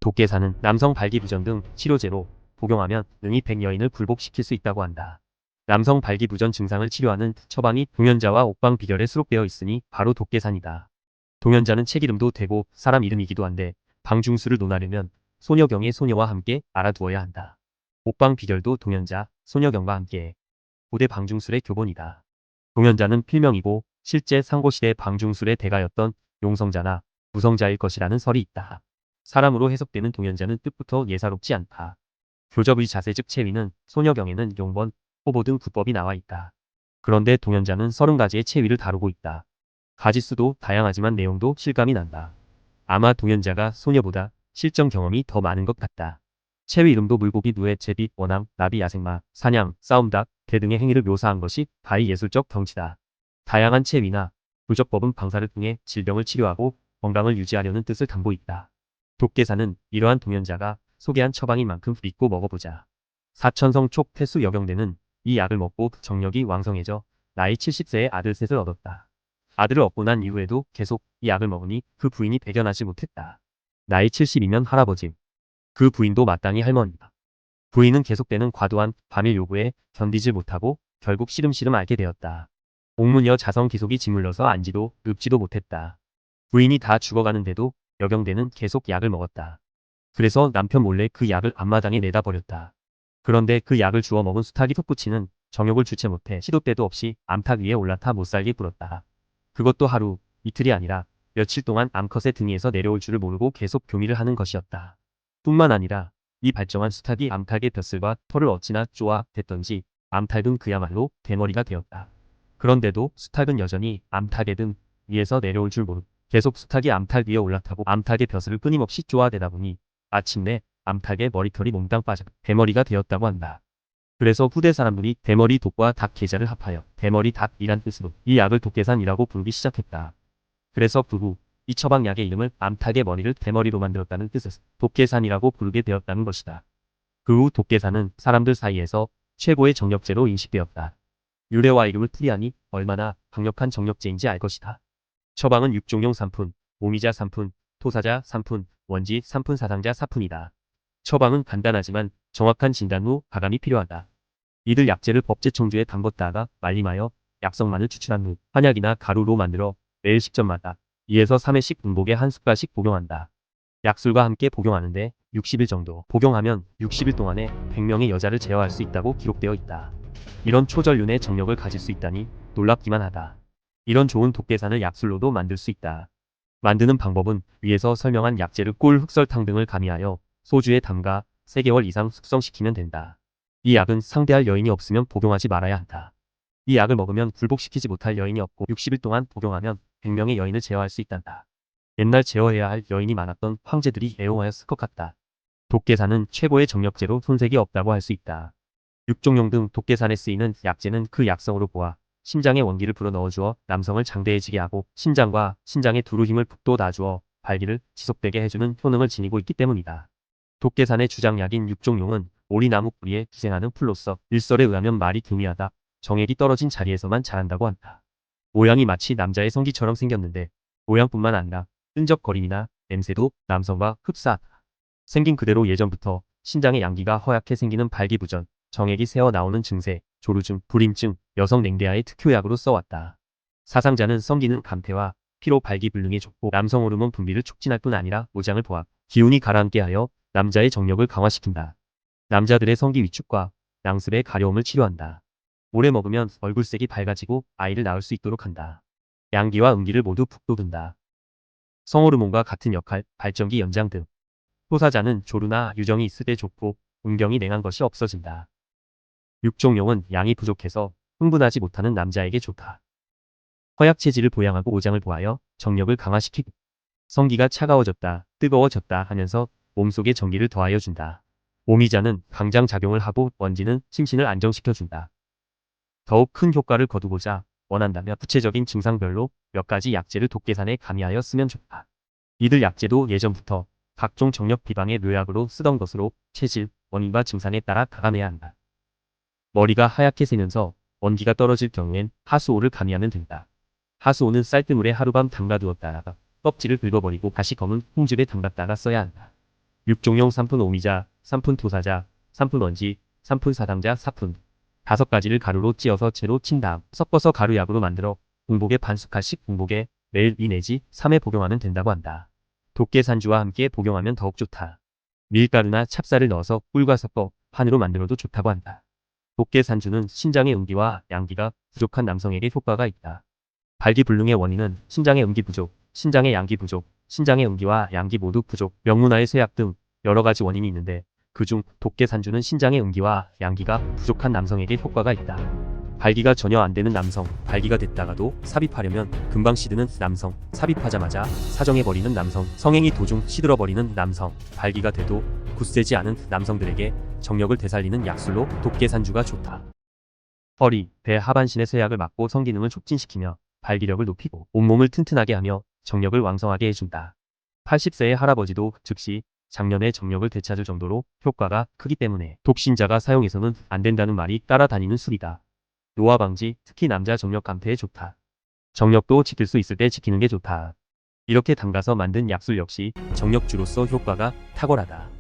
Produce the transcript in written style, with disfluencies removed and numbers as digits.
독계사는 남성 발기부전 등 치료제로 복용하면 능히 백여인을 굴복시킬 수 있다고 한다. 남성 발기부전 증상을 치료하는 처방이 동연자와 옥방비결에 수록되어 있으니 바로 독계산이다. 동연자는 책 이름도 되고 사람 이름이기도 한데 방중수를 논하려면 소녀경의 소녀와 함께 알아두어야 한다. 옥방비결도 동연자, 소녀경과 함께 고대 방중술의 교본이다. 동연자는 필명이고 실제 상고시대 방중술의 대가였던 용성자나 무성자일 것이라는 설이 있다. 사람으로 해석되는 동연자는 뜻부터 예사롭지 않다. 교접의 자세 즉 체위는 소녀경에는 용번, 호보 등 구법이 나와 있다. 그런데 동연자는 30가지의 체위를 다루고 있다. 가지수도 다양하지만 내용도 실감이 난다. 아마 동연자가 소녀보다 실전 경험이 더 많은 것 같다. 체위 이름도 물고기, 누에, 제비, 원앙, 나비, 야생마, 사냥, 싸움닭, 개 등의 행위를 묘사한 것이 바이 예술적 덩치다. 다양한 체위나 교접법은 방사를 통해 질병을 치료하고 건강을 유지하려는 뜻을 담고 있다. 독계사는 이러한 동연자가 소개한 처방인 만큼 믿고 먹어보자. 사천성 촉 태수 여경대는 이 약을 먹고 정력이 왕성해져 나이 70세에 아들 셋을 얻었다. 아들을 얻고 난 이후에도 계속 이 약을 먹으니 그 부인이 배견하지 못했다. 나이 70이면 할아버지, 그 부인도 마땅히 할머니다. 부인은 계속되는 과도한 과밀 요구에 견디지 못하고 결국 시름시름 앓게 되었다. 옥문여 자성 기속이 짓물러서 앉지도 눕지도 못했다. 부인이 다 죽어가는데도 여경대는 계속 약을 먹었다. 그래서 남편 몰래 그 약을 앞마당에 내다 버렸다. 그런데 그 약을 주워 먹은 수탉이 솟구치는 정욕을 주체 못해 시도 때도 없이 암탉 위에 올라타 못살게 굴었다. 그것도 하루, 이틀이 아니라 며칠 동안 암컷의 등 위에서 내려올 줄을 모르고 계속 교미를 하는 것이었다. 뿐만 아니라 이 발정한 수탉이 암탉의 벼슬과 털을 어찌나 쪼아댔던지 암탉은 그야말로 대머리가 되었다. 그런데도 수탉은 여전히 암탉의 등 위에서 내려올 줄 모르고 계속 수탉이 암탉 위에 올라타고 암탉의 벼슬을 끊임없이 쪼아대다 보니 마침내 암탉의 머리털이 몽땅 빠져 대머리가 되었다고 한다. 그래서 후대 사람들이 대머리 독과 닭 계자를 합하여 대머리 닭이란 뜻으로 이 약을 독계산이라고 부르기 시작했다. 그래서 그 후 이 처방약의 이름을 암탉의 머리를 대머리로 만들었다는 뜻에서 독계산이라고 부르게 되었다는 것이다. 그 후 독계산은 사람들 사이에서 최고의 정력제로 인식되었다. 유래와 이름을 풀이하니 얼마나 강력한 정력제인지 알 것이다. 처방은 육종용 3푼, 오미자 3푼, 토사자 3푼, 원지 3푼, 사상자 4푼이다. 처방은 간단하지만 정확한 진단 후 가감이 필요하다. 이들 약재를 법제청주에 담궜다가 말림하여 약성만을 추출한 후 한약이나 가루로 만들어 매일 식전마다 2에서 3회씩 분복에 한 숟갈씩 복용한다. 약술과 함께 복용하는데 60일 정도 복용하면 60일 동안에 100명의 여자를 제어할 수 있다고 기록되어 있다. 이런 초전륜의 정력을 가질 수 있다니 놀랍기만 하다. 이런 좋은 독계산을 약술로도 만들 수 있다. 만드는 방법은 위에서 설명한 약재를 꿀, 흑설탕 등을 가미하여 소주에 담가 3개월 이상 숙성시키면 된다. 이 약은 상대할 여인이 없으면 복용하지 말아야 한다. 이 약을 먹으면 굴복시키지 못할 여인이 없고 60일 동안 복용하면 100명의 여인을 제어할 수 있단다. 옛날 제어해야 할 여인이 많았던 황제들이 애용하였을 것 같다. 독계산은 최고의 정력제로 손색이 없다고 할 수 있다. 육종용 등 독계산에 쓰이는 약재는 그 약성으로 보아 심장에 원기를 불어넣어주어 남성을 장대해지게 하고 심장과 신장에 두루 힘을 북돋아주어 발기를 지속되게 해주는 효능을 지니고 있기 때문이다. 독계산의 주장약인 육종용은 오리나무 뿌리에 기생하는 풀로서 일설에 의하면 말이 교미하다, 정액이 떨어진 자리에서만 자란다고 한다. 모양이 마치 남자의 성기처럼 생겼는데 모양뿐만 아니라 끈적거림이나 냄새도 남성과 흡사하다. 생긴 그대로 예전부터 신장의 양기가 허약해 생기는 발기부전, 정액이 새어 나오는 증세, 조루증, 불임증, 여성 냉대화의 특효약으로 써왔다. 사상자는 성기능 감퇴와 피로 발기불능에 좋고 남성 호르몬 분비를 촉진할 뿐 아니라 모장을 보아 기운이 가라앉게 하여 남자의 정력을 강화시킨다. 남자들의 성기 위축과 양습의 가려움을 치료한다. 오래 먹으면 얼굴색이 밝아지고 아이를 낳을 수 있도록 한다. 양기와 음기를 모두 북돋운다. 성호르몬과 같은 역할, 발전기 연장 등. 토사자는 조루나 유정이 있을 때 좋고 음경이 냉한 것이 없어진다. 육종용은 양이 부족해서 흥분하지 못하는 남자에게 좋다. 허약 체질을 보양하고 오장을 보하여 정력을 강화시키고 성기가 차가워졌다, 뜨거워졌다 하면서 몸속에 전기를 더하여 준다. 오미자는 강장작용을 하고 원지는 심신을 안정시켜준다. 더욱 큰 효과를 거두고자 원한다면 구체적인 증상별로 몇 가지 약재를 독계산에 가미하여 쓰면 좋다. 이들 약재도 예전부터 각종 정력 비방의 묘약으로 쓰던 것으로 체질, 원인과 증상에 따라 가감해야 한다. 머리가 하얗게 새면서 원기가 떨어질 경우엔 하수오를 가미하면 된다. 하수오는 쌀뜨물에 하룻밤 담가두었다가 껍질을 긁어버리고 다시 검은 홍즙에 담갔다가 써야 한다. 육종용 삼푼 오미자, 삼푼 토사자, 삼푼 원지, 삼푼 사당자, 사푼. 5가지를 가루로 찧어서 채로 친 다음 섞어서 가루약으로 만들어 공복에 반 숟갈씩 공복에 매일 2 내지 3회 복용하면 된다고 한다. 독계산주와 함께 복용하면 더욱 좋다. 밀가루나 찹쌀을 넣어서 꿀과 섞어 판으로 만들어도 좋다고 한다. 독계산주는 신장의 음기와 양기가 부족한 남성에게 효과가 있다. 발기불능의 원인은 신장의 음기 부족, 신장의 양기 부족, 신장의 음기와 양기 모두 부족, 명문화의 쇠약 등 여러 가지 원인이 있는데 그중 독계산주는 신장의 음기와 양기가 부족한 남성에게 효과가 있다. 발기가 전혀 안 되는 남성, 발기가 됐다가도 삽입하려면 금방 시드는 남성, 삽입하자마자 사정해버리는 남성, 성행위 도중 시들어버리는 남성, 발기가 돼도 굳세지 않은 남성들에게 정력을 되살리는 약술로 독계산주가 좋다. 허리, 배 하반신의 쇠약을 막고 성기능을 촉진시키며 발기력을 높이고 온몸을 튼튼하게 하며 정력을 왕성하게 해준다. 80세의 할아버지도 즉시 작년에 정력을 되찾을 정도로 효과가 크기 때문에 독신자가 사용해서는 안 된다는 말이 따라다니는 술이다. 노화 방지, 특히 남자 정력 감퇴에 좋다. 정력도 지킬 수 있을 때 지키는 게 좋다. 이렇게 담가서 만든 약술 역시 정력주로서 효과가 탁월하다.